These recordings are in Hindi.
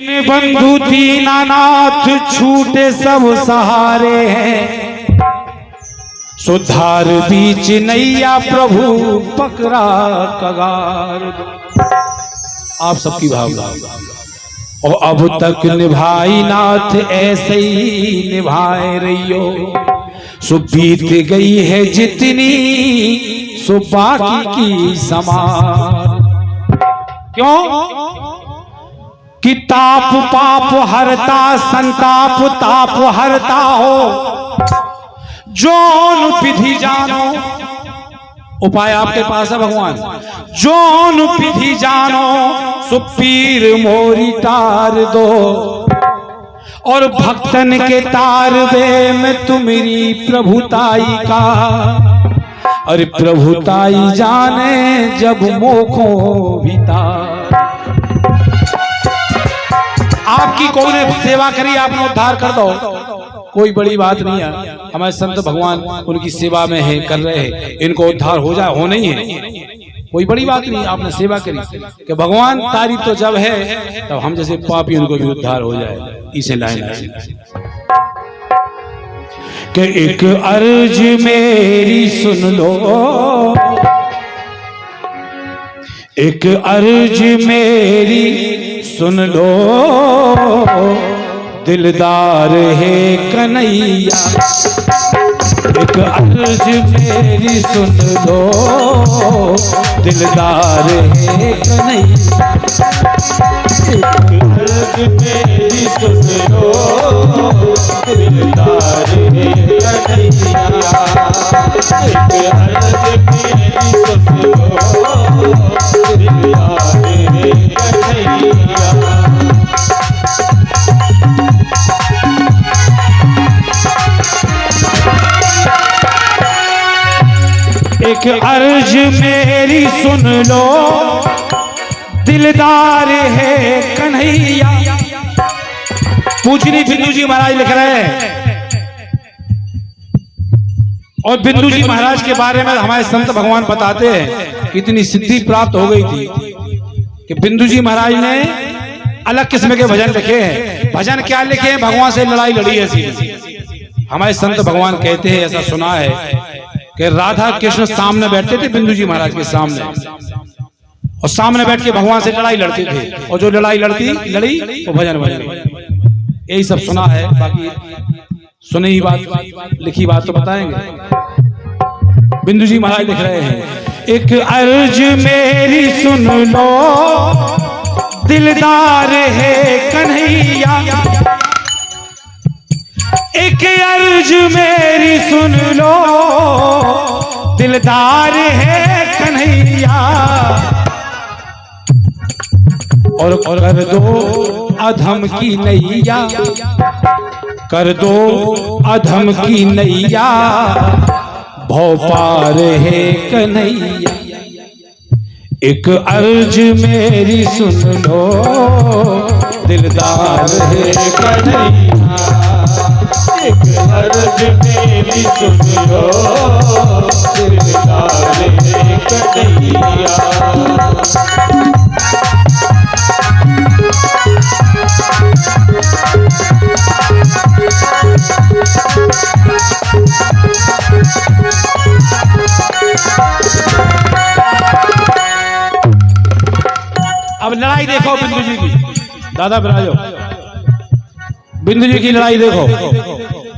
बंधु दीनानाथ छूटे सब सहारे हैं, सुधार बीच नैया प्रभु पकड़ा कगार। आप सबकी भावना और अब तक निभाई नाथ ऐसे ही निभाए रहियो, सो बीत गई है जितनी सो बाकी की समार। क्यों कि ताप पाप हरता संताप ताप हरता हो, जोन विधि जानो। उपाय आपके पास है भगवान। जोन विधि जानो सो पीर मोरी तार दो, और भक्तन के तारवे में तुम्हारी प्रभुताई का, अरे प्रभुताई जाने जब मोखो भीतर। आपकी कोई ने सेवा करी, आपने उद्धार कर दो, कोई बड़ी बात नहीं है। हमारे संत भगवान उनकी सेवा में है, कर रहे हैं, इनको उद्धार हो जाए, हो नहीं है, कोई बड़ी बात नहीं। आपने सेवा करी कि भगवान तारीफ तो जब है तब हम जैसे पापी उनको भी उद्धार हो जाए। इसे लाइन कि एक अर्ज मेरी सुन लो, एक अर्ज मेरी सुन लो, दिलदार है कन्हैया। एक अर्ज मेरी सुन लो, दिलदार है कन्हैया। एक अर्ज मेरी सुन लो, दिलदार है कन्हैया। एक अर्ज मेरी सुन लो, दिलदार है कन्हैया। एक अर्ज मेरी सुन लो, दिलदार है कन्हैया। पूजनी बिंदु जी महाराज लिख रहे हैं, और बिंदु जी महाराज के बारे में हमारे संत भगवान बताते हैं कि इतनी सिद्धि प्राप्त हो गई थी कि बिंदु जी महाराज ने अलग किस्म के भजन लिखे हैं। भजन क्या लिखे हैं? भगवान से लड़ाई लड़ी है सीधी। हमारे संत भगवान कहते हैं, ऐसा सुना है कि राधा कृष्ण सामने बैठते थे बिंदु जी महाराज के सामने, और सामने बैठ के भगवान से लड़ाई लड़ते थे, और जो लड़ाई लड़ी वो भजन यही सब सुना है। बाकी सुनी ही बात, लिखी बात तो बताएंगे। बिंदु जी महाराज लिख रहे हैं, एक अर्ज मेरी सुन लो, दिलदार है कन्हैया। एक अर्ज मेरी सुन लो, दिलदार है कन्हैया। और कर दो अधम की नैया, कर दो अधम की नैया, भव पार है कन्हैया। एक अर्ज मेरी सुन लो, दिलदार है कन्हैया। एक अर्ज मेरी सुन लो, दिलदार है कन्हैया। अब लड़ाई देखो बिंदु जी की, दादा बिराजो, बिंदु जी की लड़ाई देखो।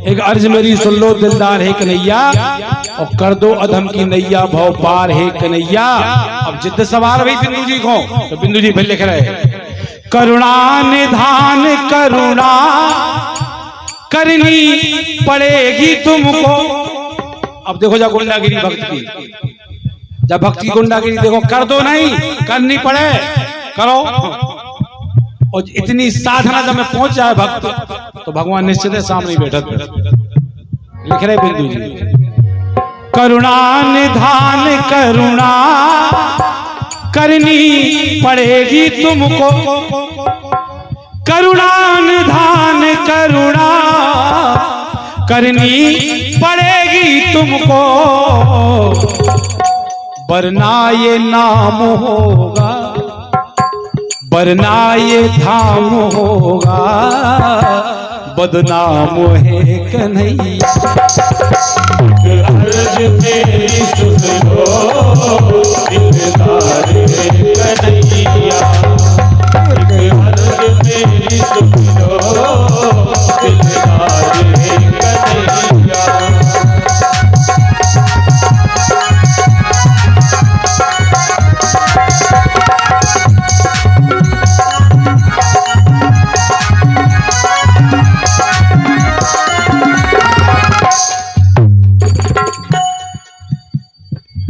एक अर्ज मेरी सुन लो, दिलदार है कन्हैया, और कर दो अधम की नैया, भव पार है कन्हैया। अब जिद्द सवार भाई बिंदु जी को, तो बिंदु जी फिर लिख रहे हैं, करुणा निधान करुणा करनी पड़ेगी तुमको। अब देखो जा गुंडागिरी भक्त की, जब भक्त की गुंडागिरी देखो, कर दो नहीं, करनी पड़े करो। और इतनी साधना जब में पहुंच जाए भक्त, तो भगवान निश्चित है सामने बैठा। लिख रहे बिंदु जी, करुणा निधान करुणा करनी पड़ेगी तुमको, करुणा निधान करुणा करनी पड़ेगी तुमको, वरना ये नाम होगा, वरना ये धाम होगा बदनाम है कन्हैया। अर्ज मेरी सुन लो दिलदार है कन्हैया, अर्ज मेरी सुन लो दिलदार है कन्हैया।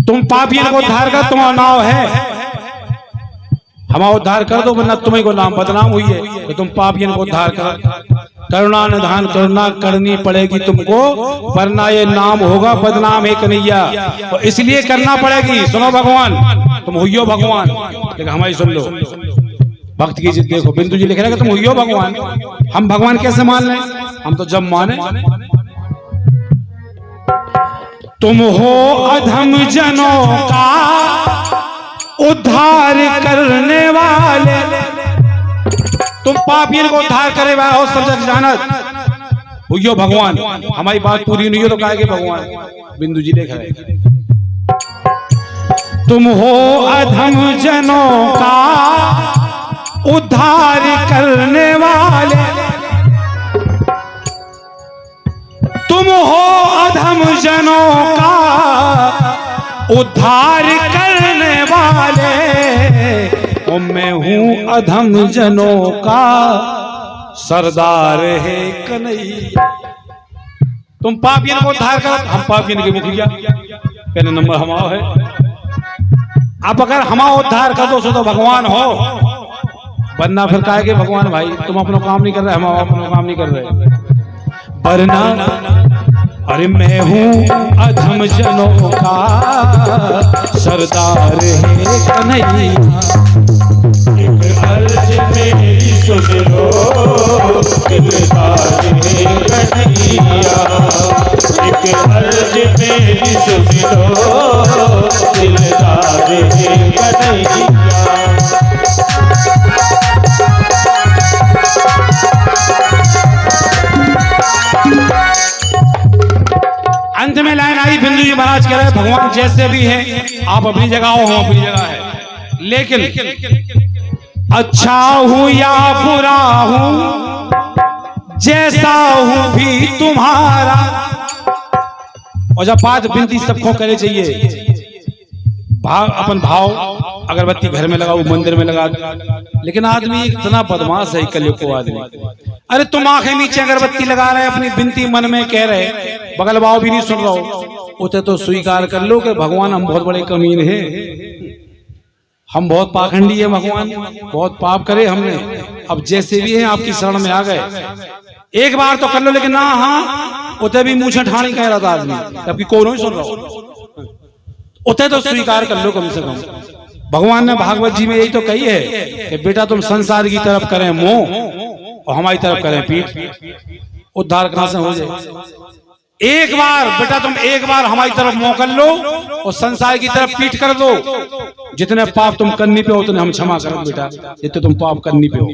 तुम पापियों को उद्धार कर, तुम्हारा नाम है, हमारा उद्धार कर दो, वरना तुम्हें को नाम बदनाम हुई है कि तुम पापियों को उद्धार कर। करुणा निधान करुणा करनी पड़ेगी तुमको, वरना ये नाम होगा बदनाम है कन्हैया। और इसलिए करना पड़ेगी। सुनो भगवान, तुम हुइयो भगवान, लेकिन हमारी सुन लो। भक्त की जिद देखो, बिंदु जी लिख रहे हैं कि तुम हुइयो भगवान। हम भगवान कैसे मान लें? हम तो जब माने तुम हो अधम जनों का उद्धार करने वाले, तुम पापियों को उद्धार करे वाले हो, सब जग जानत हुइयो भगवान। हमारी बात पूरी नहीं हो तो कहेंगे भगवान। बिंदु जी देख रहे, तुम हो अधम जनों का उद्धार करने वाले, तुम हो अधम जनों का उद्धार करने वाले, और मैं हूं अधम जनों का सरदार है कन्हैया। तुम पापियों को उद्धार करो, हम पापियों के मुखिया, पहले नंबर हमारा है। अब अगर हमारा उद्धार कर दो तो भगवान हो, वरना फिर काहे के भगवान भाई, तुम अपना काम नहीं कर रहे, हम अपना काम नहीं कर रहे। वरना अरे मैं हूँ अधम जनों का सरदार है कन्हैया। एक अर्ज मेरी सुन लो दिलदार है कन्हैया, एक अर्ज मेरी सुन लो दिलदार है कन्हैया। अंत में लाइन आई, बिंदु जी महाराज कह रहे भगवान जैसे भी हैं आप अपनी जगह हो, हम अपनी जगह है, लेकिन अच्छा हूं या बुरा हूं जैसा हूं भी तुम्हारा। और जब बात बिनती सबको करे चाहिए, भाव अपन भाव अगरबत्ती घर में लगाओ, मंदिर में लगा, लेकिन आदमी इतना बदमाश है कलयुग को आदमी। अरे तुम आंखें नीचे अगरबत्ती लगा रहे, अपनी बिनती मन में कह रहे, बगल भाव भी नहीं सुन रहा हो, उसे तो स्वीकार कर लो कि भगवान हम बहुत बड़े कमीन हैं, हम बहुत पाखंडी है भगवान, बहुत पाप करे हमने, अब जैसे भी हैं आपकी शरण में आ गए, एक बार तो कर लो। लेकिन ना, हाँ उते भी मुँह ठाणी कह रहा था आदमी, जबकि कौन ही सुन रहा हो, उते तो स्वीकार कर लो कम से कम। भगवान ने भागवत जी में यही तो कही है कि बेटा तुम संसार की तरफ करें मोह और हमारी तरफ करें पीठ, उद्धार कहां से हो जाए। एक बार बेटा तुम एक बार हमारी तरफ मोह कर लो और संसार की तरफ पीठ कर दो, जितने पाप तुम करनी पे हो उतने हम क्षमा करो बेटा, जितने तुम पाप करनी पे हो।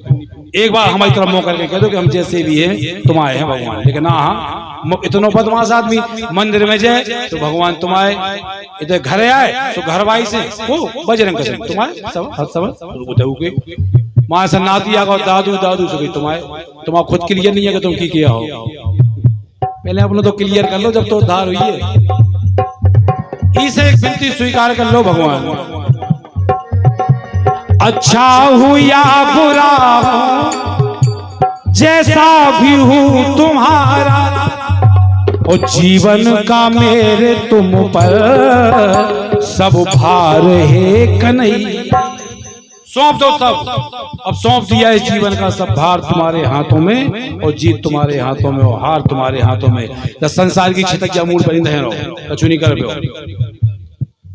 एक बार हमारी तरफ मोह करके कह दो कि हम जैसे भी हैं तुम आए हैं भगवान। लेकिन हाँ, इतना बदमाश आदमी मंदिर में जाए तो भगवान तुम आए, इधर घर आए तो घर वाई से वो बजरंग से तुम आए, सब माँ से नाती आ गो दादू दादू से तुम्हारे तुम्हारा खुद क्लियर नहीं है कि तुम की किया हो, पहले अपने तो क्लियर कर लो जब तो उद्धार हुई है। इसे एक विनती स्वीकार कर लो भगवान, अच्छा हूं या बुरा हूं जैसा भी हूं तुम्हारा, और जीवन का मेरे तुम पर सब भार है कन्हैया। सौंप दो सब, अब सौंप दिया है जीवन का सब भार तुम्हारे हाथों में, और जीत तुम्हारे हाथों में और हार तुम्हारे हाथों में। जब संसार की छितक मूल परिंद है कछु नहीं कर पे।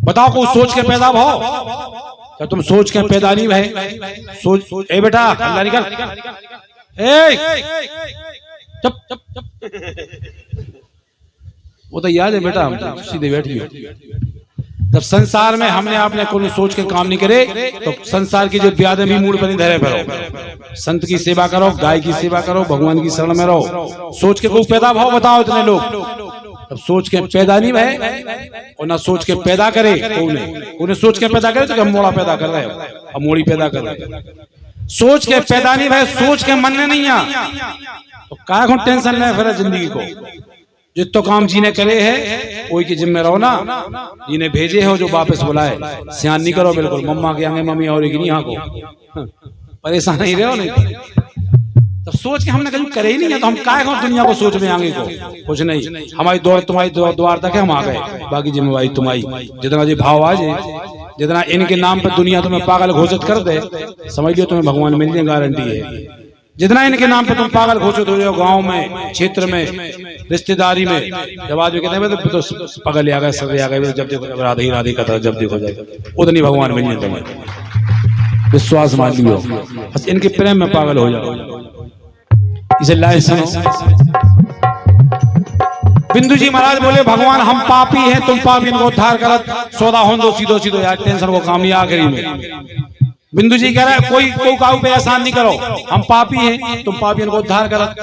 बताओ को सोच के पैदा भाव, क्या तुम सोच के पैदा नहीं भाई? सोच ए बेटा अल्लाह निकल, ए चुप चुप चुप, वो तो याद है बेटा, हम सीधे बैठिए। जब संसार में हमने आपने कोई सोच के काम नहीं करे तो संसार की जो ब्यादमी मूड बनी धरे भरो। संत की सेवा करो, गाय की सेवा करो, भगवान की शरण में रहो। सोच के कोई पैदा भाव बताओ इतने लोग। अब सोच के पैदा नहीं भय और ना सोच के पैदा करे उन्हें सोच के पैदा करे तो हम मोड़ा पैदा कर रहे हो, हम मोड़ी पैदा कर रहे हो। सोच के पैदा नहीं भय, सोच के मन में नहीं आ तो क्या को टेंशन ले फिर जिंदगी को। जितो काम जीने करे है कोई की जिम्मे रहो ना, जिन्हें भेजे हो जो वापस बुलाए। सियान नहीं करो बिल्कुल, मम्मा के आगे मम्मी और नहीं यहाँ को परेशान नहीं रहो। नहीं तो सोच के हमने कभी करे ही नहीं है तो हम काय को दुनिया को सोच में आगे को कुछ नहीं। हमारी दौड़ तुम्हारी द्वार तक है, हम आ गए, बाकी जिम्मेवारी तुम्हारी। जितना जी भाव आज जितना इनके नाम पर दुनिया तुम्हें पागल घोषित कर दे समझ लियो तुम्हें भगवान मिल जाए, गारंटी है। जितना इनके नाम पे तुम पागल घोषित हो जाओ गांव में, क्षेत्र में, रिश्तेदारी में, जब आदमी कहते हैं तो पागल आ गए, सब आ गए, जब देखो राधे ही राधे का जब देखो जाएगा उतनी भगवान मिल जाए तुम्हें, विश्वास मान लियो। बस इनके प्रेम में पागल हो जाओ। इसे लाए सुनो। बिंदु जी महाराज बोले भगवान हम पापी हैं, तुम पापी, इनको उद्धार करत सौदा हो दो सीधो सीधो यार, टेंशन को काम नहीं। आखिरी में बिंदु जी कह रहा है कोई काऊ पे एहसान नहीं करो, हम पापी हैं, तुम पापी इनको उद्धार करत।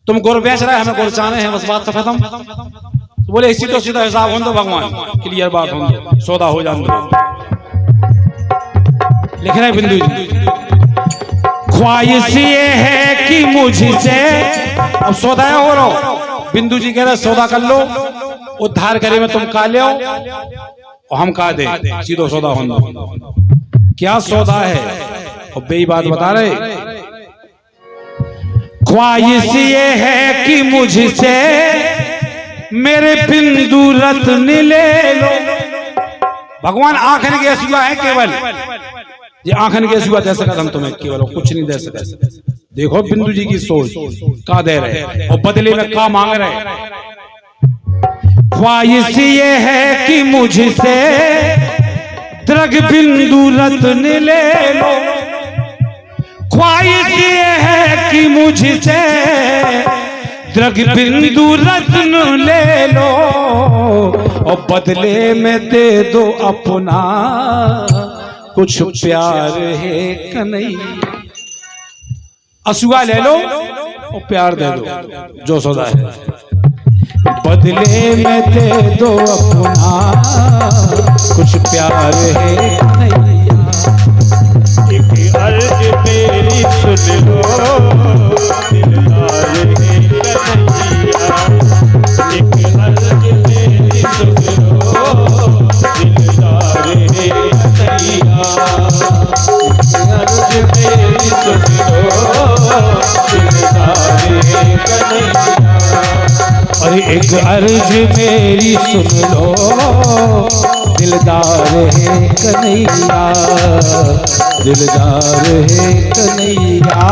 तुम गुर बेच रहे हमें गुर चाहने हैं, बस बात तो खत्म। तो बोले इसी तो सीधा हिसाब हो दो भगवान, क्लियर बात हो दो, सौदा हो जाने दो। लिख रहे बिंदु जी ख्वाहिश ये है कि मुझसे, अब सौदा हो रहा। बिंदु जी कह रहे सौदा कर लो, उद्धार करे में तुम का ले और हम का दे, सीधो सौदा हो। क्या सौदा है और बेई बात बता रहे। ख्वाहिश ये है कि मुझसे मेरे बिंदु रत्न ले लो। भगवान आंखन के असूआ है केवल, ये आंखन के असूआ दे सकता हम तुम्हें केवल, कुछ नहीं दे सकते। देखो बिंदु जी की सोच का दे रहे और बदले में का मांग रहे। ख्वाहिश ये है कि मुझसे द्रग बिंदु रत्न ले लो। ख्वाहिश ये है कि मुझसे द्रग बिंदु रत्न ले लो और बदले में दे दो अपना कुछ प्यार है कन्हैया। असुआ ले लो और प्यार दे दो, जो सौदा है। बदले में दे दो अपना कुछ प्यार है कन्हैया। एक अर्ज मेरी सुन लो दिलदार है कन्हैया। एक अर्ज मेरी सुन लो दिलदार है कन्हैया। एक अर्ज मेरी सुन लो दिलदार है कन्हैया। अरे एक अर्ज मेरी सुन लो दिलदार है कन्हैया, दिलदार है कन्हैया।